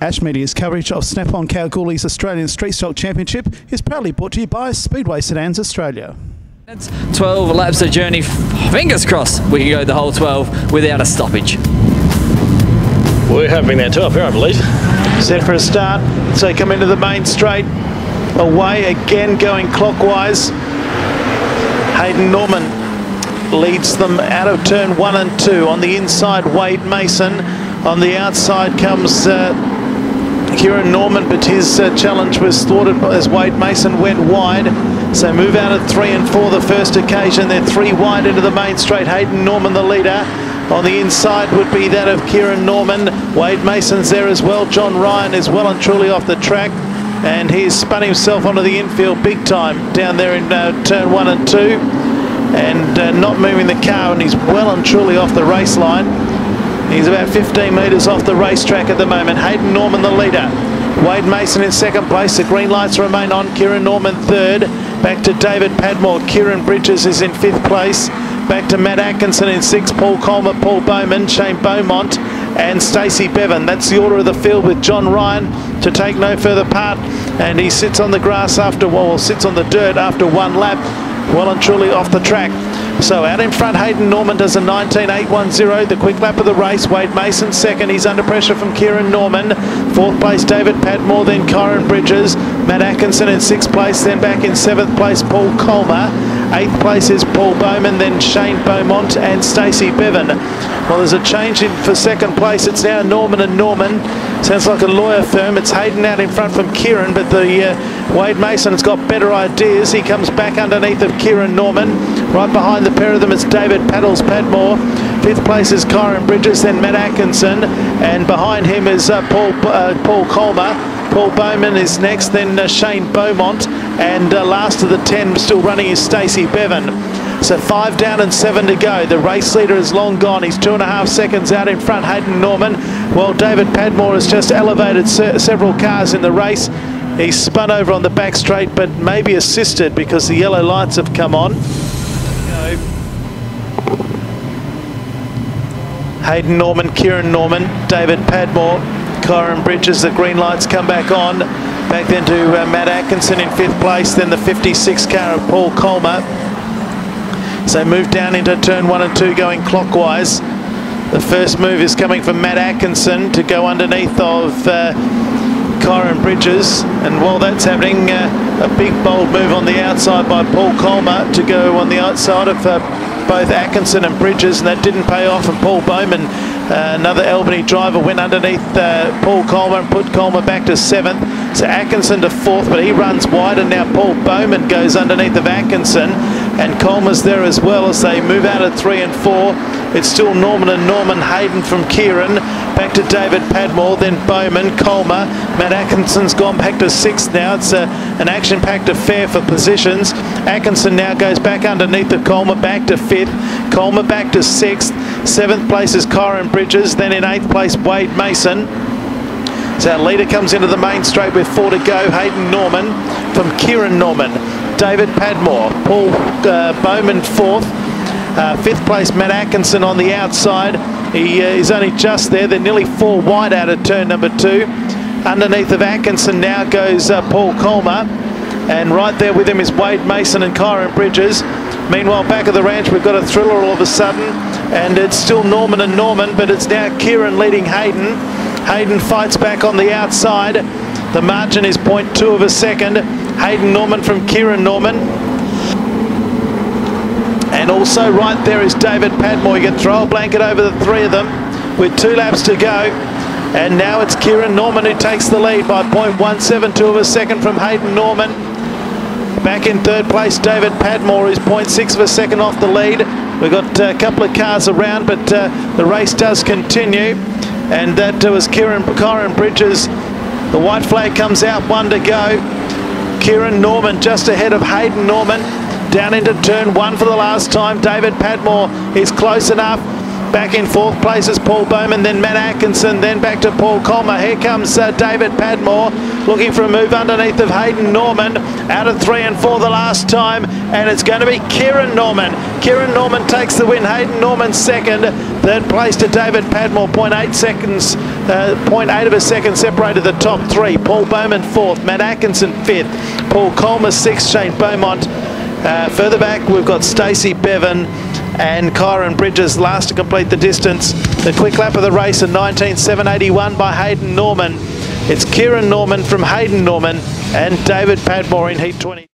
Ash Media's coverage of Snap-on Kalgoorlie's Australian Street Stock Championship is proudly brought to you by Speedway Sedans Australia. That's 12 laps of journey. Fingers crossed we can go the whole 12 without a stoppage. We're hoping that too up here, I believe. Set for a start. So come into the main straight. Away again, going clockwise. Hayden Norman leads them out of turn 1 and 2. On the inside, Wade Mason. On the outside comes Kieran Norman, but his challenge was thwarted as Wade Mason went wide. So move out of 3 and 4 the first occasion. They're 3 wide into the main straight. Hayden Norman the leader. On the inside would be that of Kieran Norman. Wade Mason's there as well. John Ryan is well and truly off the track, and he's spun himself onto the infield big time down there in turn 1 and 2, and not moving the car, and he's well and truly off the race line. He's about 15 metres off the racetrack at the moment. Hayden Norman the leader. Wade Mason in second place. The green lights remain on. Kieran Norman third. Back to David Padmore. Kieran Bridges is in 5th place. Back to Matt Atkinson in 6th. Paul Colmer, Paul Bowman, Shane Beaumont and Stacey Bevan. That's the order of the field, with John Ryan to take no further part. And he sits on the grass after, well, sits on the dirt after 1 lap. Well and truly off the track. So out in front, Hayden Norman does a 19.810, the quick lap of the race. Wade Mason second. He's under pressure from Kieran Norman. 4th place, David Padmore, then Kieran Bridges. Matt Atkinson in 6th place, then back in 7th place, Paul Colmer. 8th place is Paul Bowman, then Shane Beaumont and Stacey Bevan. Well, there's a change in for second place. It's now Norman and Norman. Sounds like a lawyer firm. It's Hayden out in front from Kieran, but the Wade Mason has got better ideas. He comes back underneath of Kieran Norman. Right behind the pair of them is David Padmore. 5th place is Kieran Bridges, then Matt Atkinson, and behind him is Paul Colmer. Paul Bowman is next, then Shane Beaumont, and last of the 10 still running is Stacey Bevan. So 5 down and 7 to go. The race leader is long gone. He's 2.5 seconds out in front, Hayden Norman. Well, David Padmore has just elevated several cars in the race. He's spun over on the back straight, but maybe assisted because the yellow lights have come on. Hayden Norman, Kieran Norman, David Padmore, Kieran Bridges. The green lights come back on. Back then to Matt Atkinson in 5th place, then the 56 car of Paul Colmer. So move down into turn 1 and 2 going clockwise. The first move is coming from Matt Atkinson to go underneath of Kieran Bridges, and while that's happening, a big bold move on the outside by Paul Colmer to go on the outside of both Atkinson and Bridges, and that didn't pay off. And Paul Bowman, another Albany driver, went underneath Paul Colmer and put Colmer back to 7th. So Atkinson to 4th, but he runs wide, and now Paul Bowman goes underneath of Atkinson, and Colmer's there as well as they move out of 3 and 4. It's still Norman and Norman. Hayden from Kieran, back to David Padmore, then Bowman, Colmer. Matt Atkinson's gone back to 6th now. It's an action-packed affair for positions. Atkinson now goes back underneath of Colmer, back to 5th. Colmer back to 6th. 7th place is Kieran Bridges, then in 8th place Wade Mason. So our leader comes into the main straight with 4 to go. Hayden Norman from Kieran Norman. David Padmore, Paul Bowman 4th. 5th place Matt Atkinson on the outside. He is only just there. They're nearly 4 wide out of turn number 2. Underneath of Atkinson now goes Paul Colmer, and right there with him is Wade Mason and Kieran Bridges. Meanwhile, back of the ranch we've got a thriller all of a sudden, and it's still Norman and Norman, but it's now Kieran leading Hayden. Hayden fights back on the outside. The margin is 0.2 of a second. Hayden Norman from Kieran Norman. And also right there is David Padmore. You can throw a blanket over the 3 of them with 2 laps to go. And now it's Kieran Norman who takes the lead by 0.172 of a second from Hayden Norman. Back in 3rd place, David Padmore is 0.6 of a second off the lead. We've got a couple of cars around, but the race does continue. And that was Kieran Bridges. The white flag comes out, 1 to go. Kieran Norman just ahead of Hayden Norman. Down into turn 1 for the last time. David Padmore is close enough. Back in fourth place is Paul Bowman, then Matt Atkinson, then back to Paul Colmer. Here comes David Padmore looking for a move underneath of Hayden Norman. Out of 3 and 4 the last time, and it's going to be Kieran Norman. Kieran Norman takes the win. Hayden Norman second. Third place to David Padmore, 0.8 seconds, 0.8 of a second separated the top 3. Paul Bowman fourth, Matt Atkinson fifth, Paul Colmer sixth, Shane Beaumont. Further back we've got Stacey Bevan and Kyron Bridges last to complete the distance. The quick lap of the race in 19.781 by Hayden Norman. It's Kieran Norman from Hayden Norman and David Padmore in Heat 20.